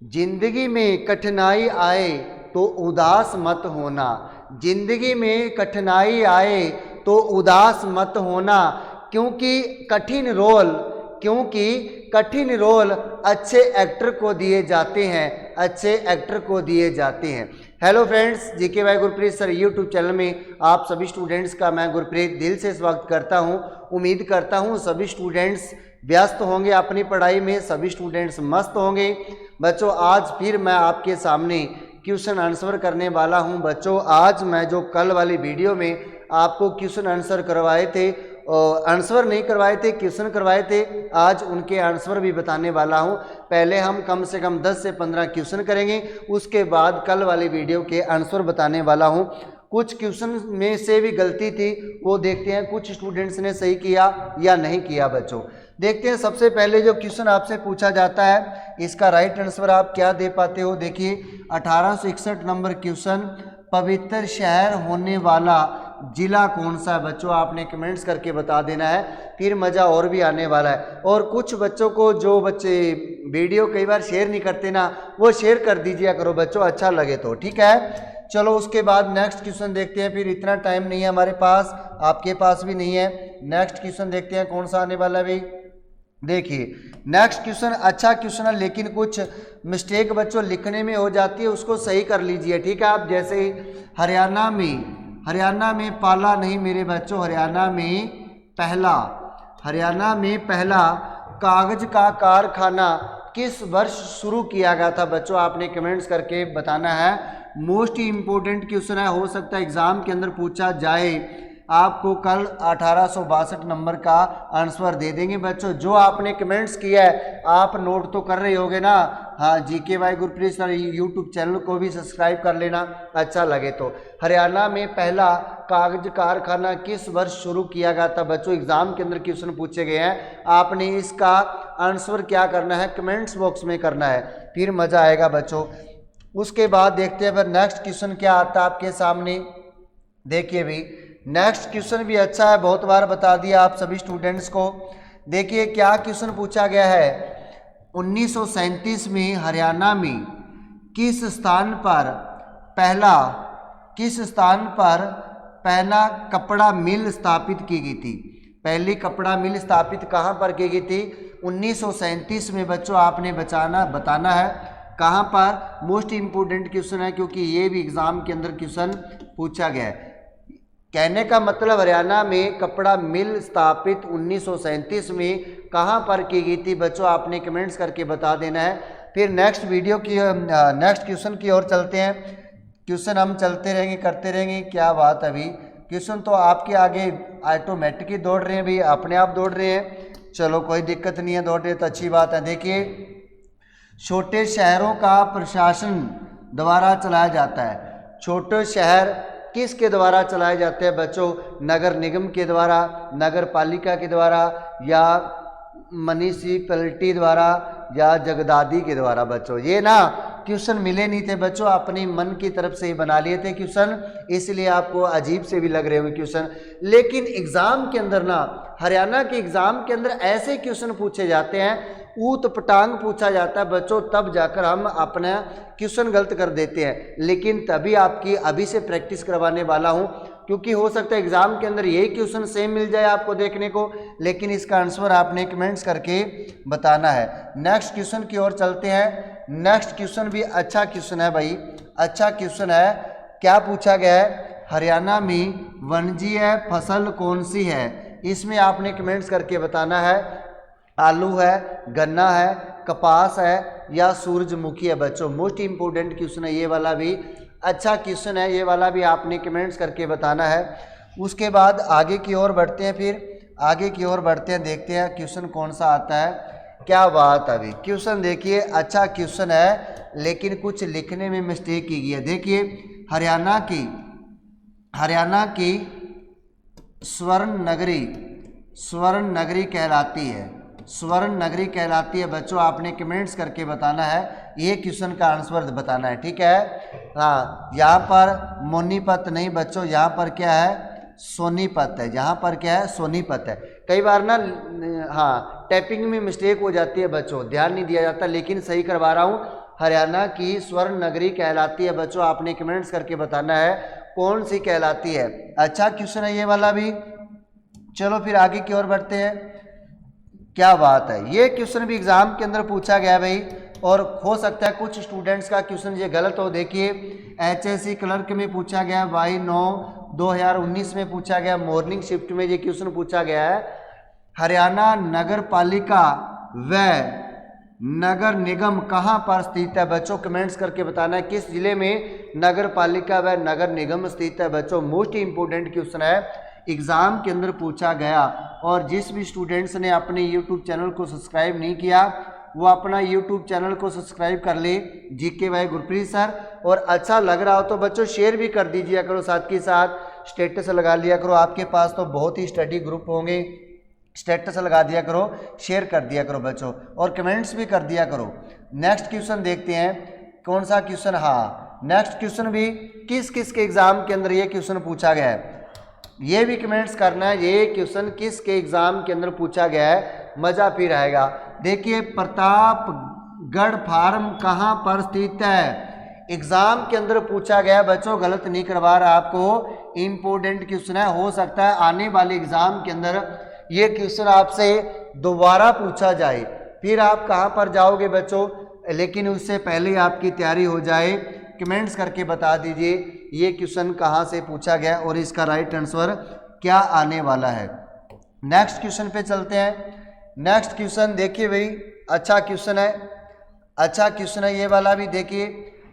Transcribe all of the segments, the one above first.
जिंदगी में कठिनाई आए तो उदास मत होना। जिंदगी में कठिनाई आए तो उदास मत होना, क्योंकि कठिन रोल क्योंकि कठिन रोल अच्छे एक्टर को दिए जाते हैं, अच्छे एक्टर को दिए जाते हैं। Hello friends, GK by Gurpreet sir YouTube channel में आप सभी स्टूडेंट्स का मैं गुरप्रीत दिल से स्वागत करता हूं। उम्मीद करता हूं सभी स्टूडेंट्स व्यस्त होंगे अपनी पढ़ाई में, सभी स्टूडेंट्स मस्त होंगे। बच्चों, आज फिर मैं आपके सामने क्वेश्चन आंसर करने वाला हूं। बच्चों, आज मैं जो कल वाली वीडियो में आपको क्वेश्चन आंसर करवाए थे, आंसर नहीं करवाए थे, क्वेश्चन करवाए थे, आज उनके आंसर भी बताने वाला हूं। पहले हम कम से कम 10 से 15 क्वेश्चन करेंगे, उसके बाद कल वाली वीडियो के आंसर बताने वाला हूं। कुछ क्वेश्चन में से भी गलती थी, वो देखते हैं कुछ स्टूडेंट्स ने सही किया या नहीं किया। बच्चों देखते हैं, सबसे पहले जो क्वेश्चन आपसे पूछा जाता है इसका राइट आंसर आप क्या दे पाते हो। देखिए 1861 नंबर क्वेश्चन, पवित्र शहर होने वाला जिला कौन सा है। बच्चों आपने कमेंट्स करके बता देना है, फिर मज़ा और भी आने वाला है। और कुछ बच्चों को, जो बच्चे वीडियो कई बार शेयर नहीं करते ना, वो शेयर कर दीजिए करो बच्चों, अच्छा लगे तो, ठीक है। चलो उसके बाद नेक्स्ट क्वेश्चन देखते हैं, फिर इतना टाइम नहीं है हमारे पास, आपके पास भी नहीं है। नेक्स्ट क्वेश्चन देखते हैं कौन सा आने वाला है भाई। देखिए नेक्स्ट क्वेश्चन अच्छा क्वेश्चन है, लेकिन कुछ मिस्टेक बच्चों लिखने में हो जाती है, उसको सही कर लीजिए, ठीक है। आप जैसे हरियाणा में पाला नहीं मेरे बच्चों, हरियाणा में पहला कागज का कारखाना किस वर्ष शुरू किया गया था। बच्चों आपने कमेंट्स करके बताना है। मोस्ट इम्पोर्टेंट क्वेश्चन है, हो सकता है एग्जाम के अंदर पूछा जाए। आपको कल 1862 नंबर का आंसर दे देंगे। बच्चों जो आपने कमेंट्स किया है आप नोट तो कर रहे होगे ना। हाँ, GK by Gurpreet sir YouTube channel को भी सब्सक्राइब कर लेना, अच्छा लगे तो। हरियाणा में पहला कागज कारखाना किस वर्ष शुरू किया गया था। बच्चों एग्जाम के अंदर क्वेश्चन पूछे गए हैं, आपने इसका आंसर क्या करना है, कमेंट्स बॉक्स में करना है, फिर मज़ा आएगा बच्चों। उसके बाद देखते हैं फिर नेक्स्ट क्वेश्चन क्या आता है आपके सामने। देखिए भी नेक्स्ट क्वेश्चन भी अच्छा है, बहुत बार बता दिया आप सभी स्टूडेंट्स को। देखिए क्या क्वेश्चन पूछा गया है। 1937 में हरियाणा में किस स्थान पर पहला कपड़ा मिल स्थापित की गई थी। पहली कपड़ा मिल स्थापित कहाँ पर की गई थी। 1937 में बच्चों आपने बताना है कहाँ पर। मोस्ट इम्पोर्टेंट क्वेश्चन है, क्योंकि ये भी एग्जाम के अंदर क्वेश्चन पूछा गया है। कहने का मतलब हरियाणा में कपड़ा मिल स्थापित 1937 में कहाँ पर की गई थी। बच्चों आपने कमेंट्स करके बता देना है। फिर नेक्स्ट क्वेश्चन की ओर चलते हैं। क्वेश्चन हम चलते रहेंगे, करते रहेंगे। क्या बात है अभी, क्वेश्चन तो आपके आगे ऑटोमेटिक ही दौड़ रहे हैं भाई, अपने आप दौड़ रहे हैं। चलो कोई दिक्कत नहीं है, दौड़ रहे तो अच्छी बात है। देखिए छोटे शहरों का प्रशासन द्वारा चलाया जाता है। छोटे शहर किसके द्वारा चलाए जाते हैं बच्चों। नगर निगम के द्वारा, नगर पालिका के द्वारा, या म्युनिसिपैलिटी द्वारा, या जगदादी के द्वारा। बच्चों ये ना क्वेश्चन मिले नहीं थे बच्चों, अपनी मन की तरफ से ही बना लिए थे क्वेश्चन, इसलिए आपको अजीब से भी लग रहे होंगे क्वेश्चन। लेकिन एग्जाम के अंदर ना, हरियाणा के एग्जाम के अंदर ऐसे क्वेश्चन पूछे जाते हैं, ऊत पटांग पूछा जाता है बच्चों, तब जाकर हम अपना क्वेश्चन गलत कर देते हैं। लेकिन तभी आपकी अभी से प्रैक्टिस करवाने वाला हूं, क्योंकि हो सकता है एग्जाम के अंदर यही क्वेश्चन सेम मिल जाए आपको देखने को, लेकिन इसका आंसर आपने कमेंट्स करके बताना है। नेक्स्ट क्वेश्चन की ओर चलते हैं। नेक्स्ट क्वेश्चन भी अच्छा क्वेश्चन है भाई, अच्छा क्वेश्चन है। क्या पूछा गया है, हरियाणा में वाणिज्य फसल कौन सी है। इसमें आपने कमेंट्स करके बताना है। आलू है, गन्ना है, कपास है, या सूरजमुखी है। बच्चों मोस्ट इंपोर्टेंट क्वेश्चन है ये वाला भी, अच्छा क्वेश्चन है ये वाला भी, आपने कमेंट्स करके बताना है। उसके बाद आगे की ओर बढ़ते हैं, फिर आगे की ओर बढ़ते हैं, देखते हैं क्वेश्चन कौन सा आता है। क्या बात है अभी, क्वेश्चन देखिए अच्छा क्वेश्चन है, लेकिन कुछ लिखने में मिस्टेक की गई है। देखिए हरियाणा की स्वर्ण नगरी कहलाती है, स्वर्ण नगरी कहलाती है। बच्चों आपने कमेंट्स करके बताना है, ये क्वेश्चन का आंसर बताना है, ठीक है। हाँ, यहाँ पर मोनीपत नहीं बच्चों, यहाँ पर क्या है, सोनीपत है। यहाँ पर क्या है, सोनीपत है। कई बार ना हाँ टाइपिंग में मिस्टेक हो जाती है बच्चों, ध्यान नहीं दिया जाता, लेकिन सही करवा रहा हूँ। हरियाणा की स्वर्ण नगरी कहलाती है? बच्चों आपने कमेंट्स करके बताना है कौन सी कहलाती है। अच्छा क्वेश्चन है ये वाला भी। चलो फिर आगे की ओर बढ़ते हैं। क्या बात है, ये क्वेश्चन भी एग्जाम के अंदर पूछा गया भाई, और हो सकता है कुछ स्टूडेंट्स का क्वेश्चन ये गलत हो। देखिए HSC क्लर्क में पूछा गया, 22/9/2019 में पूछा गया, मॉर्निंग शिफ्ट में ये क्वेश्चन पूछा गया है। हरियाणा नगर पालिका व नगर निगम कहाँ पर स्थित है? बच्चों कमेंट्स करके बताना है किस जिले में नगर पालिका व नगर निगम स्थित है। बच्चों मोस्ट इंपोर्टेंट क्वेश्चन है, एग्जाम के अंदर पूछा गया। और जिस भी स्टूडेंट्स ने अपने यूट्यूब चैनल को सब्सक्राइब नहीं किया वो अपना यूट्यूब चैनल को सब्सक्राइब कर ले, GK बाय गुरप्रीत सर। और अच्छा लग रहा हो तो बच्चों शेयर भी कर दीजिए करो, साथ के साथ स्टेटस लगा लिया करो। आपके पास तो बहुत ही स्टडी ग्रुप होंगे, स्टेटस लगा दिया करो, शेयर कर दिया करो बच्चों, और कमेंट्स भी कर दिया करो। नेक्स्ट क्वेश्चन देखते हैं कौन सा क्वेश्चन। हाँ नेक्स्ट क्वेश्चन भी किस किस के एग्जाम के अंदर ये क्वेश्चन पूछा गया है, ये भी कमेंट्स करना है। ये क्वेश्चन किस के एग्जाम के अंदर पूछा गया है, मजा फिर आएगा। देखिए प्रतापगढ़ फार्म कहाँ पर स्थित है? एग्जाम के अंदर पूछा गया बच्चों, गलत नहीं करवा रहा आपको, इंपोर्टेंट क्वेश्चन है। हो सकता है आने वाले एग्जाम के अंदर ये क्वेश्चन आपसे दोबारा पूछा जाए, फिर आप कहाँ पर जाओगे बच्चों, लेकिन उससे पहले आपकी तैयारी हो जाए। कमेंट्स करके बता दीजिए ये क्वेश्चन कहाँ से पूछा गया और इसका राइट आंसर क्या आने वाला है। नेक्स्ट क्वेश्चन पे चलते हैं। नेक्स्ट क्वेश्चन देखिए भाई, अच्छा क्वेश्चन है, अच्छा क्वेश्चन है ये वाला भी। देखिए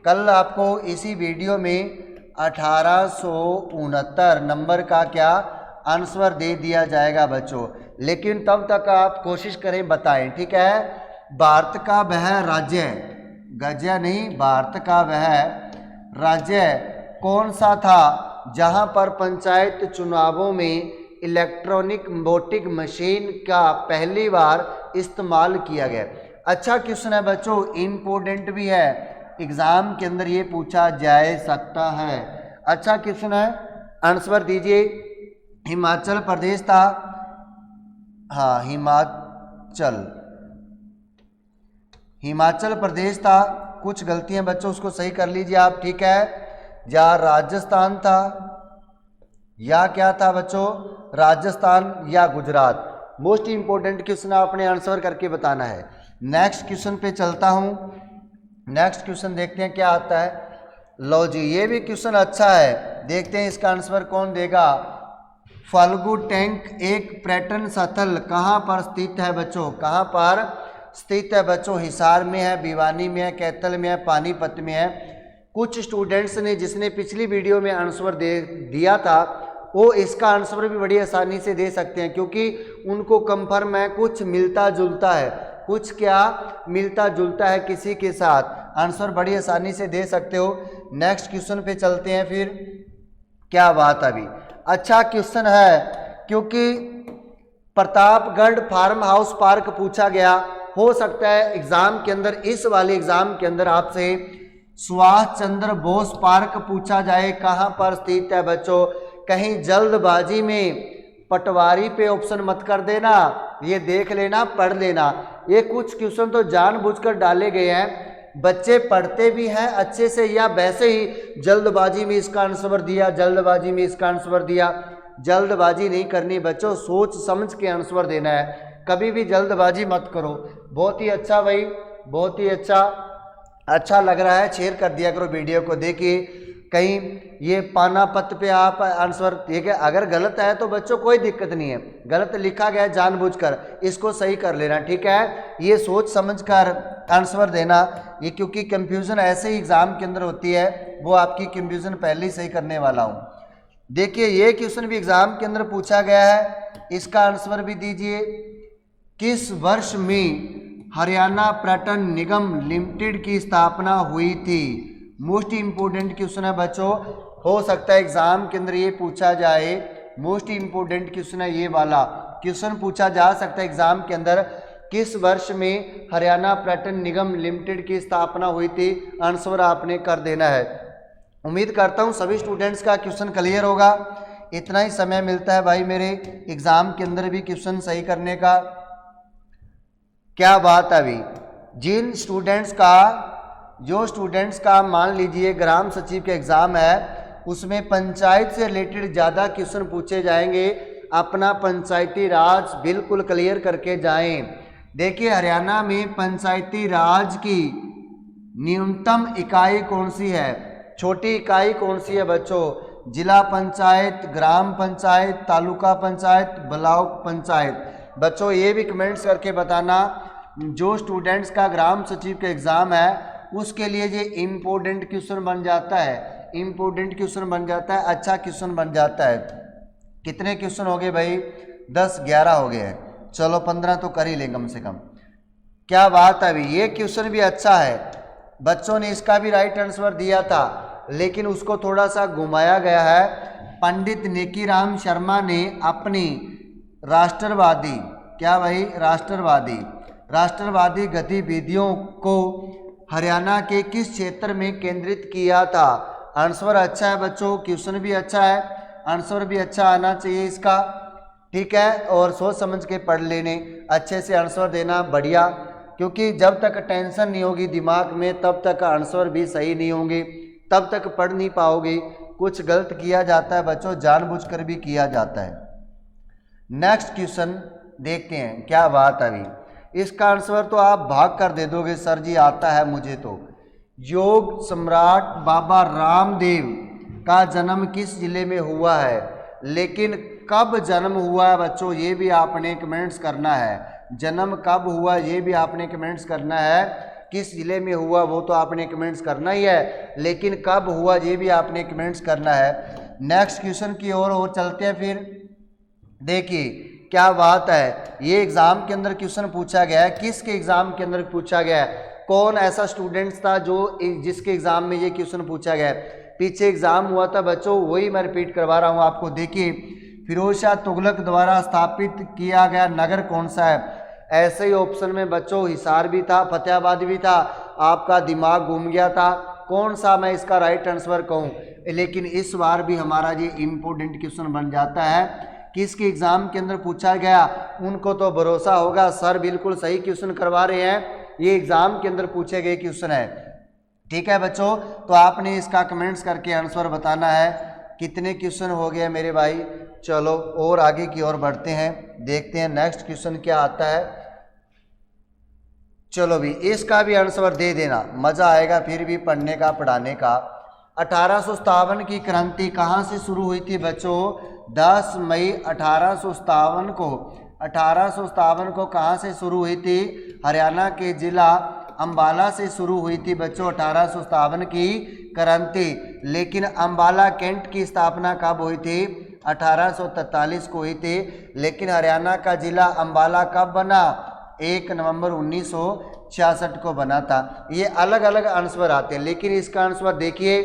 कल आपको इसी वीडियो में 1869 नंबर का क्या आंसर दे दिया जाएगा बच्चों, लेकिन तब तक आप कोशिश करें बताएं, ठीक है। भारत का वह राज्य, गज्या नहीं, भारत का वह राज्य कौन सा था जहां पर पंचायत चुनावों में इलेक्ट्रॉनिक वोटिंग मशीन का पहली बार इस्तेमाल किया गया? अच्छा क्वेश्चन है बच्चों, इंपोर्टेंट भी है, एग्जाम के अंदर ये पूछा जा सकता है। अच्छा क्वेश्चन है, आंसर दीजिए। हिमाचल प्रदेश था, हाँ हिमाचल प्रदेश था। कुछ गलतियां बच्चों उसको सही कर लीजिए आप, ठीक है। या राजस्थान था या क्या था बच्चों, राजस्थान या गुजरात। मोस्ट इंपोर्टेंट क्वेश्चन आपने आंसर करके बताना है। नेक्स्ट क्वेश्चन पे चलता हूं। नेक्स्ट क्वेश्चन देखते हैं क्या आता है। लो जी ये भी क्वेश्चन अच्छा है, देखते हैं इसका आंसर कौन देगा। फाल्गु टैंक एक पर्यटन स्थल कहाँ पर स्थित है बच्चों? कहाँ पर स्थित है बच्चों? हिसार में है, भिवानी में है, कैथल में है, पानीपत में है। कुछ स्टूडेंट्स ने जिसने पिछली वीडियो में आंसर दे दिया था वो इसका आंसर भी बड़ी आसानी से दे सकते हैं, क्योंकि उनको कंफर्म है कुछ मिलता जुलता है, कुछ क्या मिलता जुलता है किसी के साथ। आंसर बड़ी आसानी से दे सकते हो। नेक्स्ट क्वेश्चन पे चलते हैं फिर। क्या बात अभी अच्छा क्वेश्चन है, क्योंकि प्रतापगढ़ फार्म हाउस पार्क पूछा गया। हो सकता है एग्जाम के अंदर, इस वाले एग्जाम के अंदर आपसे सुभाष चंद्र बोस पार्क पूछा जाए, कहां पर स्थित है बच्चों? कहीं जल्दबाजी में पटवारी पे ऑप्शन मत कर देना, ये देख लेना, पढ़ लेना। ये कुछ क्वेश्चन तो जानबूझकर डाले गए हैं, बच्चे पढ़ते भी हैं अच्छे से या वैसे ही जल्दबाजी में इसका आंसर दिया, जल्दबाजी में इसका आंसर दिया। जल्दबाजी नहीं करनी बच्चों, सोच समझ के आंसर देना है, कभी भी जल्दबाजी मत करो। बहुत ही अच्छा भाई, बहुत ही अच्छा लग रहा है, शेयर कर दिया करो वीडियो को। देखिए कहीं ये पानापत पे आप आंसर, ठीक है, अगर गलत है तो बच्चों कोई दिक्कत नहीं है, गलत लिखा गया जानबूझकर, इसको सही कर लेना, ठीक है। ये सोच समझकर आंसर देना, ये क्योंकि कंफ्यूजन ऐसे ही एग्जाम के अंदर होती है, वो आपकी कंफ्यूजन पहले ही सही करने वाला हूँ। देखिए ये क्वेश्चन भी एग्जाम के अंदर पूछा गया है, इसका आंसर भी दीजिए। किस वर्ष में हरियाणा पर्यटन निगम लिमिटेड की स्थापना हुई थी? मोस्ट इंपोर्टेंट क्वेश्चन है बच्चों, हो सकता है एग्जाम के अंदर ये पूछा जाए। मोस्ट इंपोर्टेंट क्वेश्चन है ये वाला, क्वेश्चन पूछा जा सकता है एग्जाम के अंदर, किस वर्ष में हरियाणा पर्यटन निगम लिमिटेड की स्थापना हुई थी? आंसर आपने कर देना है। उम्मीद करता हूँ सभी स्टूडेंट्स का क्वेश्चन क्लियर होगा। इतना ही समय मिलता है भाई मेरे एग्जाम के अंदर भी क्वेश्चन सही करने का। क्या बात है अभी, जिन स्टूडेंट्स का जो स्टूडेंट्स का मान लीजिए ग्राम सचिव के एग्ज़ाम है उसमें पंचायत से रिलेटेड ज़्यादा क्वेश्चन पूछे जाएंगे, अपना पंचायती राज बिल्कुल क्लियर करके जाएं। देखिए हरियाणा में पंचायती राज की न्यूनतम इकाई कौन सी है, छोटी इकाई कौन सी है बच्चों? जिला पंचायत, ग्राम पंचायत, तालुका पंचायत, ब्लॉक पंचायत। बच्चों ये भी कमेंट्स करके बताना, जो स्टूडेंट्स का ग्राम सचिव का एग्ज़ाम है उसके लिए ये इम्पोर्टेंट क्वेश्चन बन जाता है, इम्पोर्टेंट क्वेश्चन बन जाता है, अच्छा क्वेश्चन बन जाता है। कितने क्वेश्चन हो गए भाई? 10-11 हो गए हैं। चलो 15 तो कर ही लें कम से कम। क्या बात है अभी, ये क्वेश्चन भी अच्छा है, बच्चों ने इसका भी राइट आंसर दिया था लेकिन उसको थोड़ा सा घुमाया गया है। पंडित नेकीराम शर्मा ने अपनी राष्ट्रवादी, क्या भाई, राष्ट्रवादी गतिविधियों को हरियाणा के किस क्षेत्र में केंद्रित किया था? आंसर अच्छा है बच्चों, क्वेश्चन भी अच्छा है, आंसर भी अच्छा आना चाहिए इसका, ठीक है। और सोच समझ के पढ़ लेने, अच्छे से आंसर देना, बढ़िया, क्योंकि जब तक टेंशन नहीं होगी दिमाग में तब तक आंसर भी सही नहीं होंगे, तब तक पढ़ नहीं पाओगे। कुछ गलत किया जाता है बच्चों, जानबूझकर भी किया जाता है। नेक्स्ट क्वेश्चन देखते हैं, क्या बात है अभी, इसका आंसर तो आप भाग कर दे दोगे सर जी, आता है मुझे तो। योग सम्राट बाबा रामदेव का जन्म किस जिले में हुआ है? लेकिन कब जन्म हुआ है बच्चों, ये भी आपने कमेंट्स करना है। जन्म कब हुआ ये भी आपने कमेंट्स करना है, किस जिले में हुआ वो तो आपने कमेंट्स करना ही है, लेकिन कब हुआ ये भी आपने कमेंट्स करना है। नेक्स्ट क्वेश्चन की ओर चलते हैं फिर। देखिए क्या बात है, ये एग्जाम के अंदर क्वेश्चन पूछा गया है, किसके एग्जाम के अंदर पूछा गया है? कौन ऐसा स्टूडेंट्स था जो जिसके एग्जाम में ये क्वेश्चन पूछा गया है? पीछे एग्जाम हुआ था बच्चों, वही मैं रिपीट करवा रहा हूँ आपको। देखिए फिरोज शाह तुगलक द्वारा स्थापित किया गया नगर कौन सा है? ऐसे ही ऑप्शन में बच्चों हिसार भी था, फतेहाबाद भी था, आपका दिमाग घूम गया था, कौन सा मैं इसका राइट आंसर कहूँ? लेकिन इस बार भी हमारा ये इम्पोर्टेंट क्वेश्चन बन जाता है, किसके एग्जाम के अंदर पूछा गया, उनको तो भरोसा होगा सर बिल्कुल सही क्वेश्चन करवा रहे हैं, ये एग्जाम के अंदर पूछे गए क्वेश्चन है, ठीक है बच्चों। तो आपने इसका कमेंट्स करके आंसर बताना है। कितने क्वेश्चन हो गए मेरे भाई? चलो और आगे की ओर बढ़ते हैं, देखते हैं नेक्स्ट क्वेश्चन क्या आता है। चलो भी इसका भी आंसर दे देना, मजा आएगा फिर भी पढ़ने का, पढ़ाने का। 1857 की क्रांति कहाँ से शुरू हुई थी बच्चों? 10 मई 1857 को, 1857 को कहाँ से शुरू हुई थी? हरियाणा के जिला अंबाला से शुरू हुई थी बच्चों 1857 की क्रांति। लेकिन अंबाला कैंट की स्थापना कब हुई थी? 1843 को हुई थी। लेकिन हरियाणा का जिला अंबाला कब बना? 1 नवंबर 1966 को बना था। ये अलग अलग आंसर आते हैं, लेकिन इसका आंसर देखिए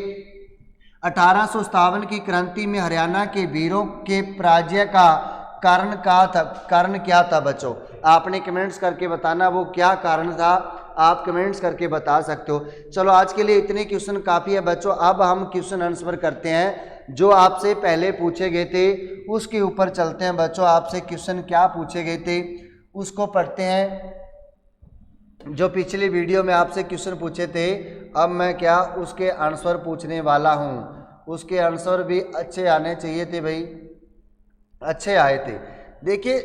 1857 की क्रांति में हरियाणा के वीरों के पराजय का कारण क्या था बच्चों? आपने कमेंट्स करके बताना वो क्या कारण था, आप कमेंट्स करके बता सकते हो। चलो आज के लिए इतने क्वेश्चन काफ़ी है बच्चों। अब हम क्वेश्चन आंसर करते हैं जो आपसे पहले पूछे गए थे, उसके ऊपर चलते हैं बच्चों। आपसे क्वेश्चन क्या पूछे गए थे उसको पढ़ते हैं। जो पिछली वीडियो में आपसे क्वेश्चन पूछे थे, अब मैं क्या उसके आंसर पूछने वाला हूँ। उसके आंसर भी अच्छे आने चाहिए थे भाई, अच्छे आए थे। देखिए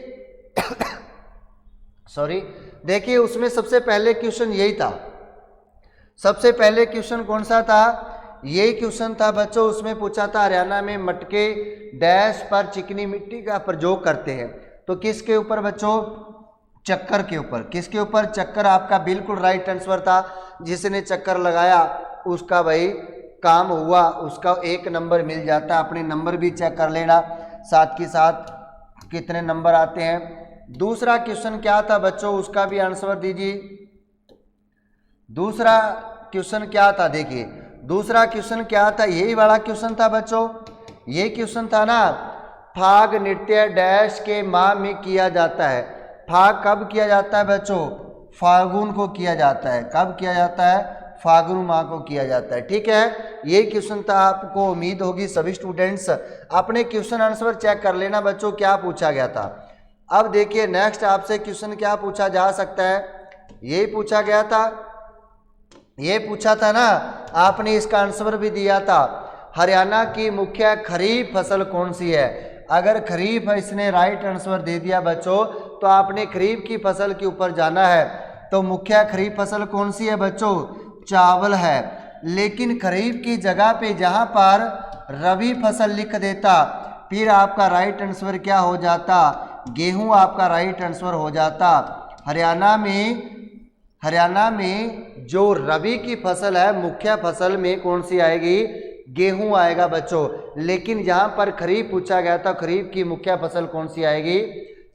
सॉरी, देखिए उसमें सबसे पहले क्वेश्चन यही था। सबसे पहले क्वेश्चन कौन सा था? यही क्वेश्चन था बच्चों। उसमें पूछा था हरियाणा में मटके डैश पर चिकनी मिट्टी का प्रयोग करते हैं। तो किसके ऊपर बच्चों? चक्कर के ऊपर। किसके ऊपर? चक्कर आपका बिल्कुल राइट आंसर था। जिसने चक्कर लगाया उसका भाई काम हुआ, उसका 1 नंबर मिल जाता। अपने नंबर भी चेक कर लेना, साथ के साथ कितने नंबर आते हैं। दूसरा क्वेश्चन क्या था बच्चों, उसका भी आंसर दीजिए। दूसरा क्वेश्चन क्या था? देखिए दूसरा क्वेश्चन क्या था, यही वाला क्वेश्चन था बच्चों। ये क्वेश्चन था ना, फाग नृत्य डैश के माह में किया जाता है। फाग कब किया जाता है बच्चों? फागुन को किया जाता है। कब किया जाता है? फागुन माह को किया जाता है। ठीक है, ये क्वेश्चन था। आपको उम्मीद होगी सभी स्टूडेंट्स अपने क्वेश्चन आंसर चेक कर लेना बच्चों, क्या पूछा गया था। अब देखिए नेक्स्ट आपसे क्वेश्चन क्या पूछा जा सकता है। यही पूछा गया था ये पूछा था ना आपने, इसका आंसर भी दिया था। हरियाणा की मुख्य खरीफ फसल कौन सी है? अगर खरीफ है, इसने राइट आंसर दे दिया बच्चों, तो आपने खरीफ की फसल के ऊपर जाना है। तो मुख्य खरीफ फसल कौन सी है बच्चों? चावल है। लेकिन खरीफ की जगह पे जहां पर रबी फसल लिख देता, फिर आपका राइट आंसर क्या हो जाता? गेहूं आपका राइट आंसर हो जाता। हरियाणा में जो रबी की फसल है, मुख्य फसल में कौन सी आएगी? गेहूं आएगा बच्चों। लेकिन जहां पर खरीफ पूछा गया था, खरीफ की मुख्य फसल कौन सी आएगी?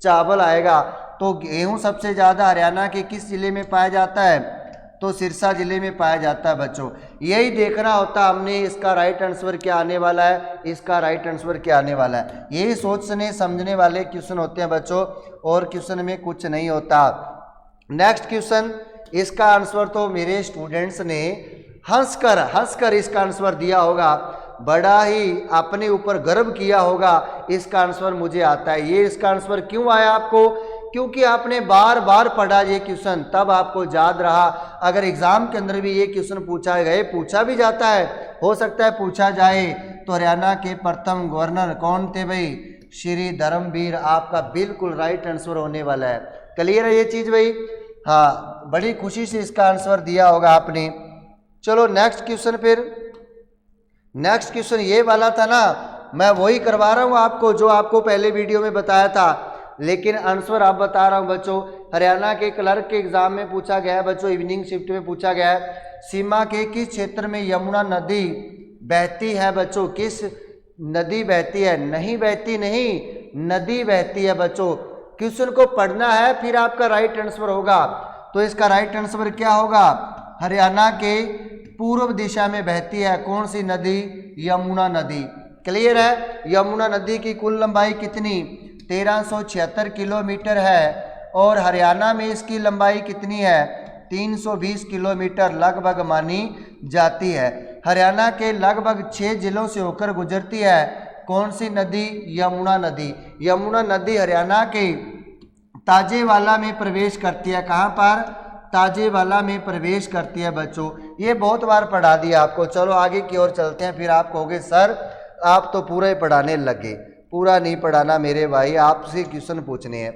चावल आएगा। तो गेहूं सबसे ज़्यादा हरियाणा के किस जिले में पाया जाता है? तो सिरसा जिले में पाया जाता है बच्चों। यही देखना होता हमने, इसका राइट आंसर क्या आने वाला है, इसका राइट आंसर क्या आने वाला है। यही सोचने समझने वाले क्वेश्चन होते हैं बच्चों, और क्वेश्चन में कुछ नहीं होता। नेक्स्ट क्वेश्चन, इसका आंसर तो मेरे स्टूडेंट्स ने हंसकर इसका आंसर दिया होगा, बड़ा ही अपने ऊपर गर्व किया होगा, इसका आंसर मुझे आता है। ये इसका आंसर क्यों आया आपको? क्योंकि आपने बार बार पढ़ा ये क्वेश्चन, तब आपको याद रहा। अगर एग्जाम के अंदर भी ये क्वेश्चन पूछा भी जाता है, हो सकता है पूछा जाए, तो हरियाणा के प्रथम गवर्नर कौन थे भाई? श्री धर्मवीर आपका बिल्कुल राइट आंसर होने वाला है। क्लियर है ये चीज भाई? हाँ, बड़ी खुशी से इसका आंसर दिया होगा आपने। चलो नेक्स्ट क्वेश्चन। फिर नेक्स्ट क्वेश्चन ये वाला था ना, मैं वही करवा रहा हूँ आपको जो आपको पहले वीडियो में बताया था, लेकिन आंसर आप बता रहा हूँ बच्चों। हरियाणा के क्लर्क के एग्जाम में पूछा गया है बच्चों, इवनिंग शिफ्ट में पूछा गया है, सीमा के किस क्षेत्र में यमुना नदी बहती है बच्चों? किस नदी बहती है? नहीं बहती नहीं, नदी बहती है बच्चों। क्वेश्चन को पढ़ना है, फिर आपका राइट आंसर होगा। तो इसका राइट आंसर क्या होगा? हरियाणा के पूर्व दिशा में बहती है कौन सी नदी? यमुना नदी। क्लियर है? यमुना नदी की कुल लंबाई कितनी? 1376 किलोमीटर है, और हरियाणा में इसकी लंबाई कितनी है? 320 किलोमीटर लगभग मानी जाती है। हरियाणा के लगभग 6 जिलों से होकर गुजरती है कौन सी नदी? यमुना नदी। यमुना नदी हरियाणा के ताजेवाला में प्रवेश करती है। कहाँ पर? ताजेवाला में प्रवेश करती है बच्चों। ये बहुत बार पढ़ा दिया आपको। चलो आगे की ओर चलते हैं। फिर आप कहोगे सर आप तो पूरा ही पढ़ाने लगे। पूरा नहीं पढ़ाना मेरे भाई, आपसे क्वेश्चन पूछने हैं।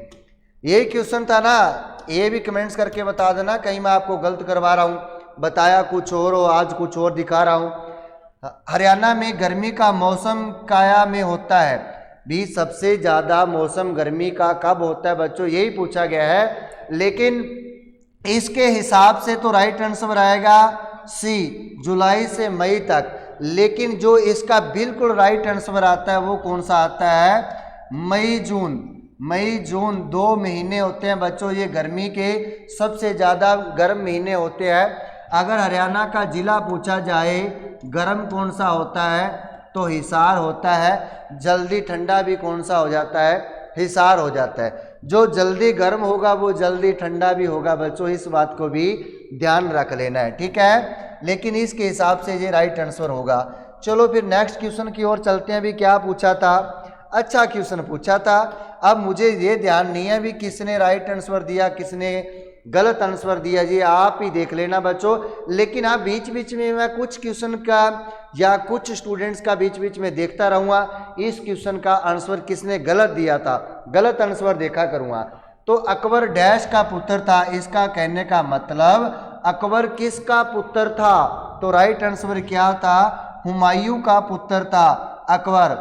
यही क्वेश्चन था ना, ये भी कमेंट्स करके बता देना, कहीं मैं आपको गलत करवा रहा हूँ, बताया कुछ और हो, आज कुछ और दिखा रहा हूँ। हरियाणा में गर्मी का मौसम काया में होता है भी? सबसे ज़्यादा मौसम गर्मी का कब होता है बच्चों? यही पूछा गया है। लेकिन इसके हिसाब से तो राइट आंसर आएगा सी, जुलाई से मई तक। लेकिन जो इसका बिल्कुल राइट आंसर आता है वो कौन सा आता है? मई जून। मई जून 2 महीने होते हैं बच्चों, ये गर्मी के सबसे ज़्यादा गर्म महीने होते हैं। अगर हरियाणा का जिला पूछा जाए गर्म कौन सा होता है, तो हिसार होता है। जल्दी ठंडा भी कौन सा हो जाता है? हिसार हो जाता है। जो जल्दी गर्म होगा वो जल्दी ठंडा भी होगा बच्चों, इस बात को भी ध्यान रख लेना है, ठीक है। लेकिन इसके हिसाब से ये राइट आंसर होगा। चलो फिर नेक्स्ट क्वेश्चन की ओर चलते हैं। भी क्या पूछा था? अच्छा क्वेश्चन पूछा था। अब मुझे ये ध्यान नहीं है भी किसने राइट आंसर दिया, किसने गलत आंसर दिया, जी आप ही देख लेना बच्चों। लेकिन आप बीच बीच में मैं कुछ क्वेश्चन का या कुछ स्टूडेंट्स का बीच बीच में देखता रहूँगा, इस क्वेश्चन का आंसर किसने गलत दिया था, गलत आंसर देखा करूँगा। तो अकबर डैश का पुत्र था, इसका कहने का मतलब अकबर किसका पुत्र था? तो राइट आंसर क्या था? हुमायूं का पुत्र था अकबर।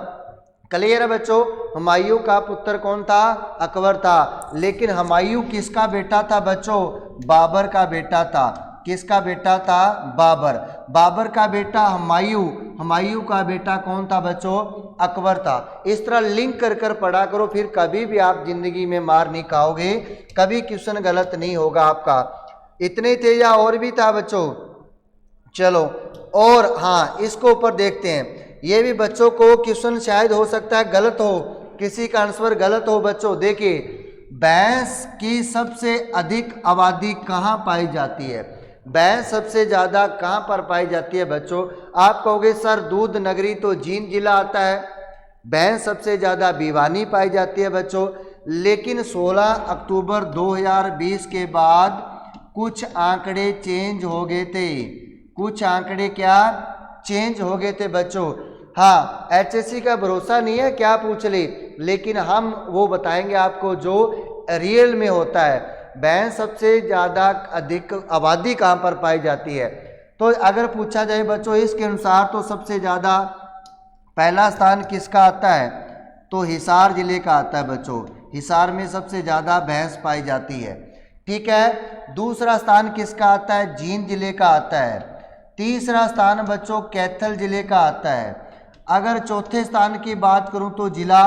क्लियर है बच्चों? हुमायूं का पुत्र कौन था? अकबर था। लेकिन हुमायूं किसका बेटा था बच्चों? बाबर का बेटा था। किसका बेटा था? बाबर। बाबर का बेटा हुमायूं, हुमायूं का बेटा कौन था बच्चों? अकबर था। इस तरह लिंक कर कर पढ़ा करो, फिर कभी भी आप जिंदगी में मार नहीं खाओगे, कभी क्वेश्चन गलत नहीं होगा आपका। इतने थे या और भी था बच्चों? चलो और हाँ, इसको ऊपर देखते हैं। ये भी बच्चों को क्वेश्चन शायद हो सकता है गलत हो, किसी का आंसर गलत हो बच्चों। देखिए, भैंस की सबसे अधिक आबादी कहाँ पाई जाती है? भैंस सबसे ज़्यादा कहाँ पर पाई जाती है बच्चों? आप कहोगे सर दूध नगरी तो जींद जिला आता है। भैंस सबसे ज़्यादा भिवानी पाई जाती है बच्चों। लेकिन 16 अक्टूबर 2020 के बाद कुछ आंकड़े चेंज हो गए थे, कुछ आंकड़े क्या चेंज हो गए थे बच्चों। हाँ, एचएससी का भरोसा नहीं है क्या पूछ ले, लेकिन हम वो बताएंगे आपको जो रियल में होता है। भैंस सबसे ज़्यादा अधिक आबादी कहाँ पर पाई जाती है, तो अगर पूछा जाए बच्चों इसके अनुसार तो सबसे ज़्यादा पहला स्थान किसका आता है, तो हिसार जिले का आता है बच्चों। हिसार में सबसे ज़्यादा भैंस पाई जाती है। ठीक है, दूसरा स्थान किसका आता है, जींद जिले का आता है। तीसरा स्थान बच्चों कैथल जिले का आता है। अगर चौथे स्थान की बात करूं तो जिला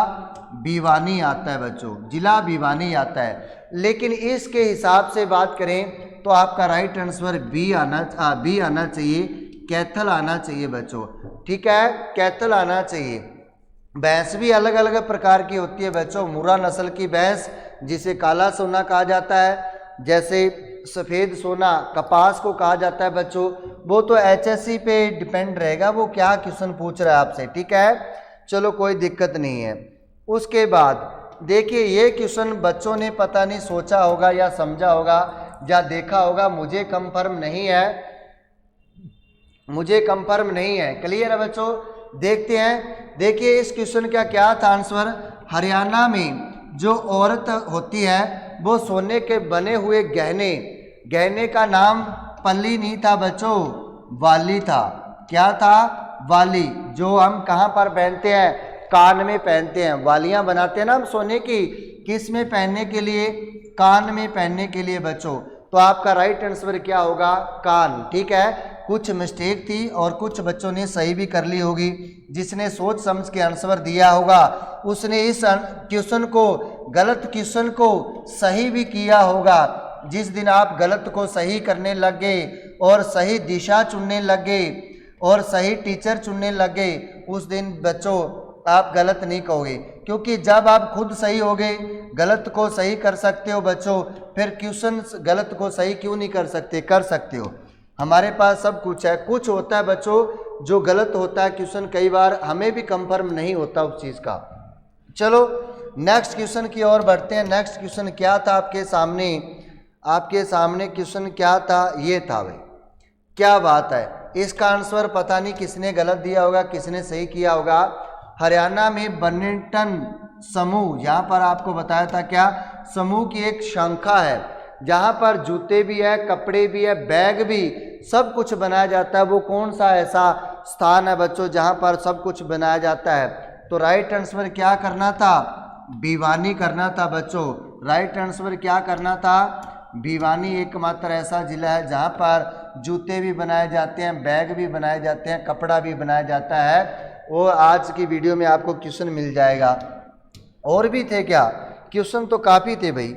भिवानी आता है बच्चों, जिला भिवानी आता है। लेकिन इसके हिसाब से बात करें तो आपका राइट आंसर बी आना चाहिए, कैथल आना चाहिए बच्चों। ठीक है, कैथल आना चाहिए। भैंस भी अलग अलग प्रकार की होती है बच्चों। मुर्रा नस्ल की भैंस जिसे काला सोना कहा जाता है, जैसे सफ़ेद सोना कपास को कहा जाता है बच्चों। वो तो एचएससी पे डिपेंड रहेगा वो क्या क्वेश्चन पूछ रहा है आपसे। ठीक है, चलो कोई दिक्कत नहीं है। उसके बाद देखिए ये क्वेश्चन बच्चों ने पता नहीं सोचा होगा या समझा होगा या देखा होगा, मुझे कंफर्म नहीं है, मुझे कंफर्म नहीं है। क्लियर है बच्चों, देखते हैं। देखिए इस क्वेश्चन का क्या था आंसर, हरियाणा में जो औरत होती है वो सोने के बने हुए गहने का नाम पल्ली नहीं था बच्चों, वाली था। क्या था, वाली, जो हम कहाँ पर पहनते हैं, कान में पहनते हैं। वालियाँ बनाते हैं ना हम सोने की, किस में पहनने के लिए, कान में पहनने के लिए बच्चों। तो आपका राइट आंसर क्या होगा, कान। ठीक है, कुछ मिस्टेक थी और कुछ बच्चों ने सही भी कर ली होगी। जिसने सोच समझ के आंसर दिया होगा उसने इस क्वेश्चन को, गलत क्वेश्चन को सही भी किया होगा। जिस दिन आप गलत को सही करने लग गए और सही दिशा चुनने लग गए और सही टीचर चुनने लग गए, उस दिन बच्चों आप गलत नहीं कहोगे। क्योंकि जब आप खुद सही हो गए, गलत को सही कर सकते हो बच्चों, फिर क्वेश्चन गलत को सही क्यों नहीं कर सकते, कर सकते हो। हमारे पास सब कुछ है। कुछ होता है बच्चों जो गलत होता है क्वेश्चन, कई बार हमें भी कंफर्म नहीं होता उस चीज़ का। चलो नेक्स्ट क्वेश्चन की ओर बढ़ते हैं। नेक्स्ट क्वेश्चन क्या था आपके सामने, आपके सामने क्वेश्चन क्या था, ये था भाई। क्या बात है, इसका आंसर पता नहीं किसने गलत दिया होगा किसने सही किया होगा। हरियाणा में बर्निंगटन समूह, यहाँ पर आपको बताया था क्या, समूह की एक शाखा है जहाँ पर जूते भी है, कपड़े भी है, बैग भी, सब कुछ बनाया जाता है। वो कौन सा ऐसा स्थान है बच्चों जहाँ पर सब कुछ बनाया जाता है, तो राइट आंसर क्या करना था, भिवानी करना था बच्चों। राइट आंसर क्या करना था, भिवानी एकमात्र ऐसा जिला है जहाँ पर जूते भी बनाए जाते हैं, बैग भी बनाए जाते हैं, कपड़ा भी बनाया जाता है। वो आज की वीडियो में आपको क्वेश्चन मिल जाएगा। और भी थे क्या क्वेश्चन, तो काफ़ी थे भाई।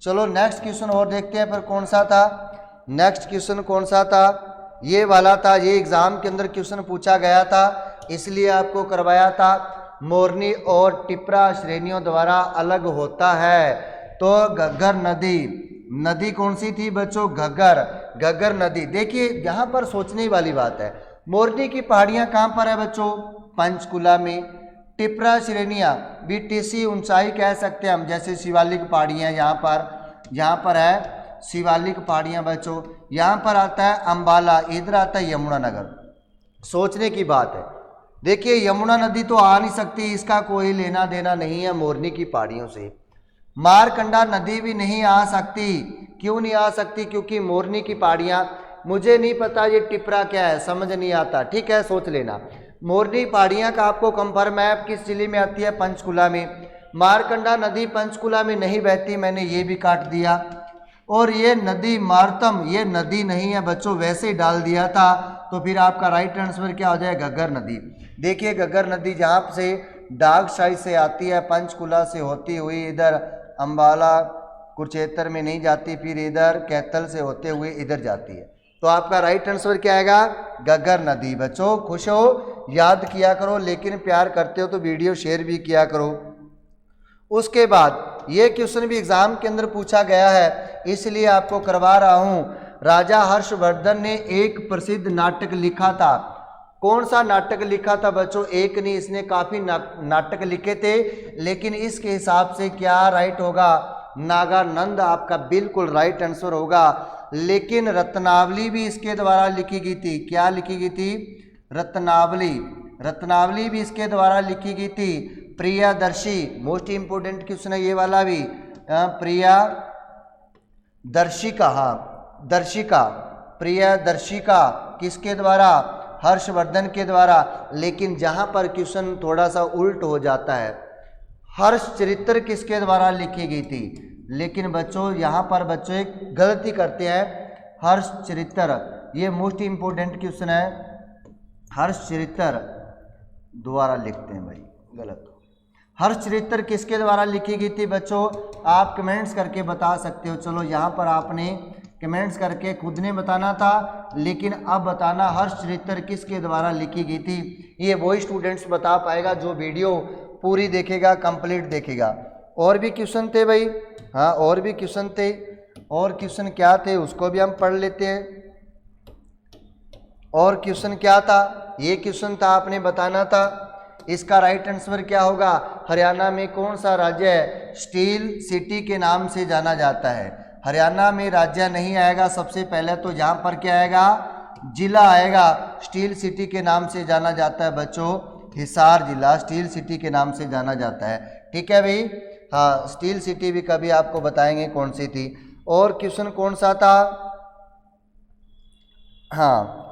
चलो नेक्स्ट क्वेश्चन और देखते हैं, पर कौन सा था, नेक्स्ट क्वेश्चन कौन सा था, ये वाला था। ये एग्ज़ाम के अंदर क्वेश्चन पूछा गया था, इसलिए आपको करवाया था। मोरनी और टिपरा श्रेणियों द्वारा अलग होता है, तो घग्गर नदी, नदी कौन सी थी बच्चों, घग्गर, घग्गर नदी। देखिए यहाँ पर सोचने वाली बात है, मोरनी की पहाड़ियाँ कहाँ पर है बच्चों, पंचकुला में। टिपरा श्रेणियाँ बीटीसी ऊंचाई कह सकते हैं हम, जैसे शिवालिक पहाड़ियाँ यहाँ पर है शिवालिक पहाड़ियाँ बच्चों। यहाँ पर आता है अंबाला, इधर आता है यमुनानगर। सोचने की बात है। देखिए यमुना नदी तो आ नहीं सकती, इसका कोई लेना देना नहीं है मोरनी की पहाड़ियों से। मारकंडा नदी भी नहीं आ सकती, क्यों नहीं आ सकती, क्योंकि मोरनी की पहाड़ियाँ, मुझे नहीं पता ये टिपरा क्या है, समझ नहीं आता। ठीक है, सोच लेना। मोरनी पहाड़ियाँ का आपको कंफर्म है किस जिले में आती है, पंचकुला में। मारकंडा नदी पंचकुला में नहीं बहती, मैंने ये भी काट दिया। और ये नदी मारतम, ये नदी नहीं है बच्चों, वैसे ही डाल दिया था। तो फिर आपका राइट आंसर क्या हो जाएगा, घग्गर नदी। देखिए घग्गर नदी जहाँ से डाग साइड से आती है, पंचकुला से होती हुई इधर अंबाला कुरुक्षेत्र में नहीं जाती, फिर इधर कैथल से होते हुए इधर जाती है। तो आपका राइट आंसर क्या आएगा, घग्गर नदी। बच्चों खुश हो, याद किया करो, लेकिन प्यार करते हो तो वीडियो शेयर भी किया करो। उसके बाद ये क्वेश्चन भी एग्जाम के अंदर पूछा गया है, इसलिए आपको करवा रहा हूँ। राजा हर्षवर्धन ने एक प्रसिद्ध नाटक लिखा था, कौन सा नाटक लिखा था बच्चों, एक नहीं, इसने काफ़ी नाटक लिखे थे, लेकिन इसके हिसाब से क्या राइट होगा, नागानंद आपका बिल्कुल राइट आंसर होगा। लेकिन रत्नावली भी इसके द्वारा लिखी गई थी। क्या लिखी गई थी? रत्नावली। रत्नावली भी इसके द्वारा लिखी गई थी। प्रियदर्शी, मोस्ट इंपोर्टेंट क्वेश्चन है ये वाला भी। प्रियदर्शिका, हाँ दर्शिका, प्रियदर्शिका किसके द्वारा? हर्षवर्धन के द्वारा। लेकिन जहाँ पर क्वेश्चन थोड़ा सा उल्ट हो जाता है, हर्षचरित्र किसके द्वारा लिखी गई थी? लेकिन बच्चों यहाँ पर बच्चों एक गलती करते हैं, हर्षचरित्र, ये मोस्ट इंपोर्टेंट क्वेश्चन है, हर्षचरित्र द्वारा लिखते हैं भाई, गलत। हर्षचरित्र किसके द्वारा लिखी गई थी बच्चों? आप कमेंट्स करके बता सकते हो। चलो यहाँ पर आपने कमेंट्स करके खुद ने बताना था, लेकिन अब बताना हर्षचरित्र किसके द्वारा लिखी गई थी। ये वही स्टूडेंट्स बता पाएगा जो वीडियो पूरी देखेगा, कंप्लीट देखेगा। और भी क्वेश्चन थे भाई, हाँ और भी क्वेश्चन थे। और क्वेश्चन क्या थे उसको भी हम पढ़ लेते हैं। और क्वेश्चन क्या था? ये क्वेश्चन था, आपने बताना था। इसका राइट आंसर क्या होगा? हरियाणा में कौन सा राज्य है स्टील सिटी के नाम से जाना जाता है? हरियाणा में राज्य नहीं आएगा, सबसे पहले तो यहाँ पर क्या आएगा? जिला आएगा। स्टील सिटी के नाम से जाना जाता है बच्चों, हिसार जिला स्टील सिटी के नाम से जाना जाता है। ठीक है भाई, हाँ स्टील सिटी भी कभी आपको बताएंगे कौन सी थी। और क्वेश्चन कौन सा था? हाँ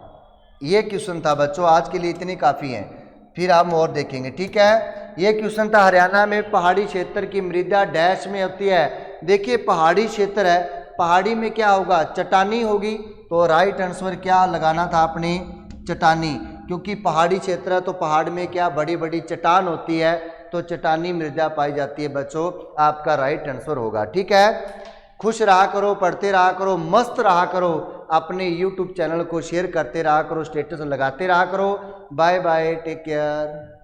ये क्वेश्चन था बच्चों, आज के लिए इतनी काफ़ी हैं, फिर हम और देखेंगे। ठीक है, ये क्वेश्चन था, हरियाणा में पहाड़ी क्षेत्र की मृदा डैश में होती है। देखिए पहाड़ी क्षेत्र है, पहाड़ी में क्या होगा? चट्टानी होगी। तो राइट आंसर क्या लगाना था आपने? चट्टानी, क्योंकि पहाड़ी क्षेत्र है तो पहाड़ में क्या बड़ी बड़ी चट्टान होती है, तो चट्टानी मृदा पाई जाती है बच्चों, आपका राइट आंसर होगा। ठीक है, खुश रहा करो, पढ़ते रहा करो, मस्त रहा करो, अपने YouTube चैनल को शेयर करते रहा करो, स्टेटस लगाते रहा करो। Bye bye, take care.